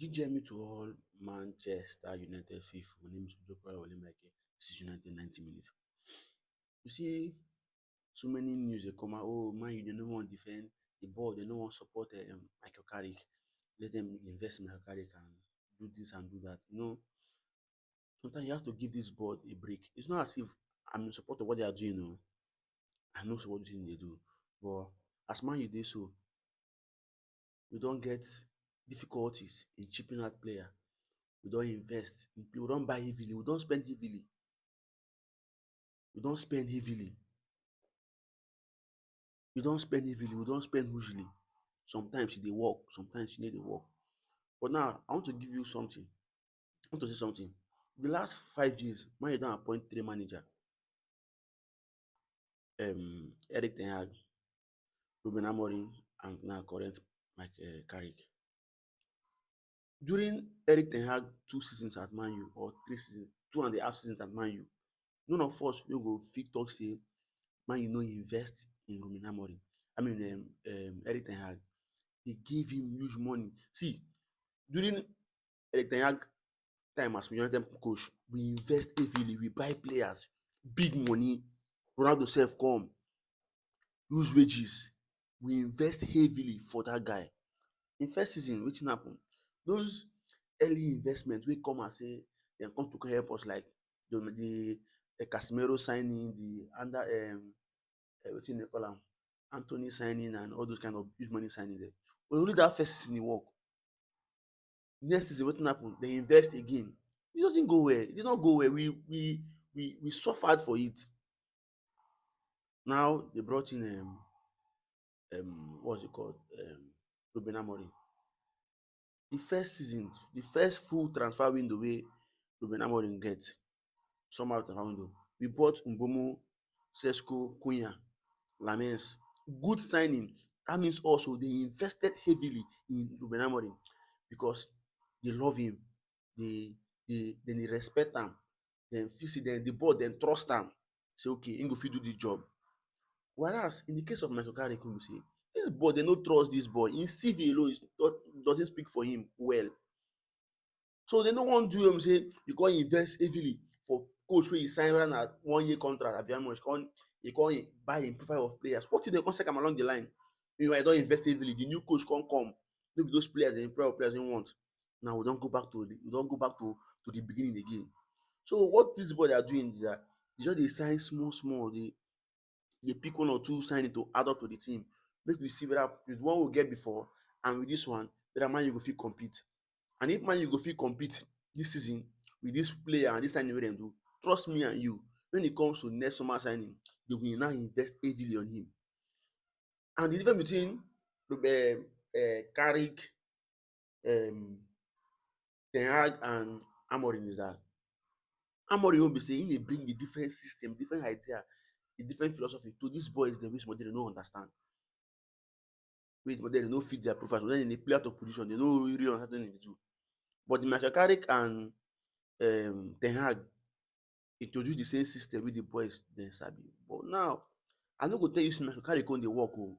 GGME to all Manchester United faithful. My name is Ujokwa Olemeke. This is United 90 minutes. You see, so many news they come out. Oh, man, you don't want to defend the ball. They don't want to support Michael Carrick. Let them invest in Michael Carrick and do this and do that. Sometimes you have to give this board a break. It's not as if I'm in support of what they are doing. No, I know what they do, but as man you do so, we don't get difficulties in chipping out player. We don't invest in play, we don't buy heavily, we don't spend heavily, we don't spend heavily, we don't spend heavily, we don't spend hugely. Sometimes e dey work, sometimes e no dey work. But now I want to give you something. I want to say something. The last 5 years, Man U don appoint 3 manager. Eric ten Hag, Ruben Amorim and now current Mike Carrick. During Eric ten Hag 2 seasons at Man U or 3 seasons, 2.5 seasons at Man U, none of us wey go fit talk say Man U no invest in Ruben Amorim. I mean Eric ten Hag. They gave him huge money. See, during Eric ten Hag time as United coach, we invest heavily, we buy players, big money. Ronaldo sef come, use wages. We invest heavily for that guy. In first season, wetin happen? Those early investment wey come as say dem come to help us like the Casemiro signing, the under wetin dey call am, Anthony signing and all those kind of huge money signing dem. But only that first season e work. Next season wetin happen? Dem invest again. E doesn't go well. E did not go well. We suffered for it. Now they brought in what's it called? Ruben Amorim. The first season, the first full transfer window wey Ruben Amorim get, summer transfer window, we bought Mbeumo, Sesko, Cunha, Lamens. Good signing. That means also they invested heavily in Ruben Amorim because they love him, they respect am, dem feel say the board dem trust am, say okay him go fit do dis job. Whereas in the case of Michael Carrick wey be say dis board dem no trust dis boy, him CV alone doesn't speak for him well. So dem no wan do am say you come invest heavily for coach wey you sign whether na 1 year contract abi how much, you come buy him profile of players. What if dem come sack am along the line? Meanwhile you don invest heavily, the new coach come, no be those players dem profile of players wey you want. Now we don go back to the beginning again. So what dis boy are doing is that they just dey sign small small, dey pick 1 or 2 signing to add up to the team. Make we see whether with the one we get before and with dis one whether Man U go fit compete. And if Man U go fit compete dis season with dis player and dis signing wey dem do, trust me and you, when e comes to next summer signing, they will now invest heavily on him. And the difference between Carrick, ten Hag and Amorim is that Amorim wey be say him dey bring a different system, different idea, a different philosophy to dis boys dem wey some of dem no understand, wey some of dem no fit their profile, some of dem dey play out of position, dey no really understand wetin dem dey do. But the Michael Carrick and ten Hag introduce the same system wey the boys dem sabi. But now I no go tell you say Michael Carrick own dey work oo.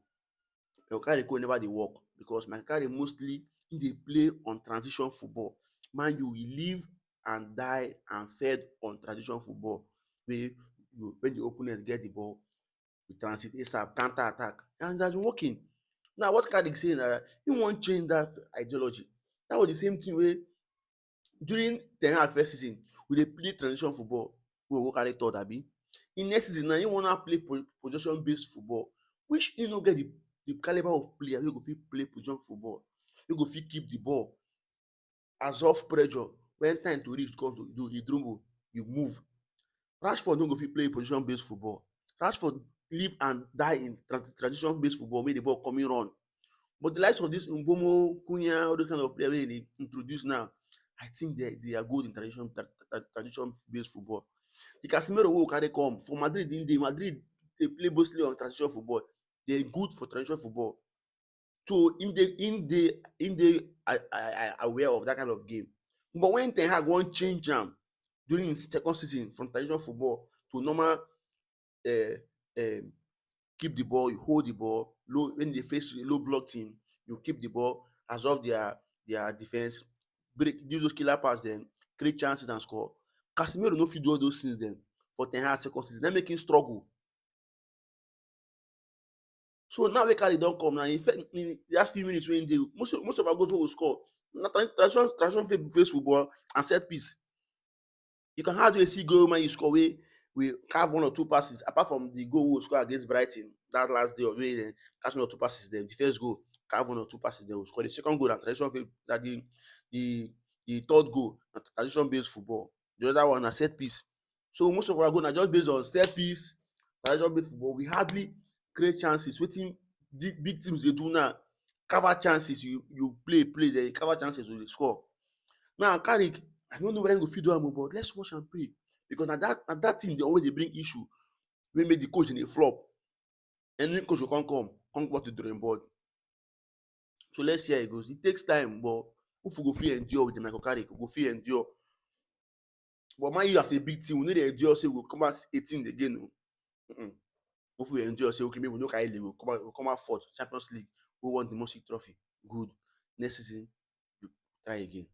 Michael Carrick own never dey work because Michael Carrick mostly him dey play on transition football. Man U we live and die and fed on transition football wey when the opponent get the ball, we transit ASAP, counter attack, and it has been working. Now what Carrick say na him wan change that ideology. That was the same thing wey during ten Hag first season we dey play transition football wey we go carry third abi. In next season now him wan now play possession based football, which him no get the calibre of player wey go fit play possession football, wey go fit keep the ball, absorb pressure, when time to reach come to do, you dribble, you move. Rashford no go fit play position based football. Rashford live and die in transition based football, make the ball come in run. But the likes of this Mbeumo, Cunha, all those kind of players wey dey introduce now, I think they are good in transition based football. The Casemiro wey we carry come for Madrid, Madrid dey play mostly on transition football. Dey good for transition football. So him dey aware of that kind of game. But when ten Hag wan change am during him second season from traditional football to normal um keep the ball, you hold the ball, low when you dey face low block team, you keep the ball, absorb their defence, break, give those killer pass dem, create chances and score. Casemiro no fit do all those things dem for Ten Hag second season, na make him struggle. So now wey Carrick don come now, in the last few minutes wey im dey, most of our goals wey we score na transition based football and set piece. You can hardly see goal wey you score wey we carve one or two passes, apart from the goal wey we score against Brighton that last day of wey dem catch one or two passes dem. The first goal carve one or two passes dem we score. The second goal na transition, na the the third goal na transition based football. The other one na set piece. So most of our goal na just based on set piece, transition based football. We hardly create chances. Wetin big teams dey do now, cover chances, you play then you cover chances you dey score. Now Carrick, I no know whether he go fit do am o, but let's watch and pray, because na that thing dey always dey bring issue wey make the coach dey flop. Any coach go come back to the drawing board. So let's see how e goes. It takes time, but if we go fit endure with Michael Carrick, we go fit endure. But Man U as a big team, we no dey endure say we go come out 18th again o. If we endure say okay, maybe we no carry league, we go come out 4th, Champions League, who won the most trophy, good. Next season, we try again.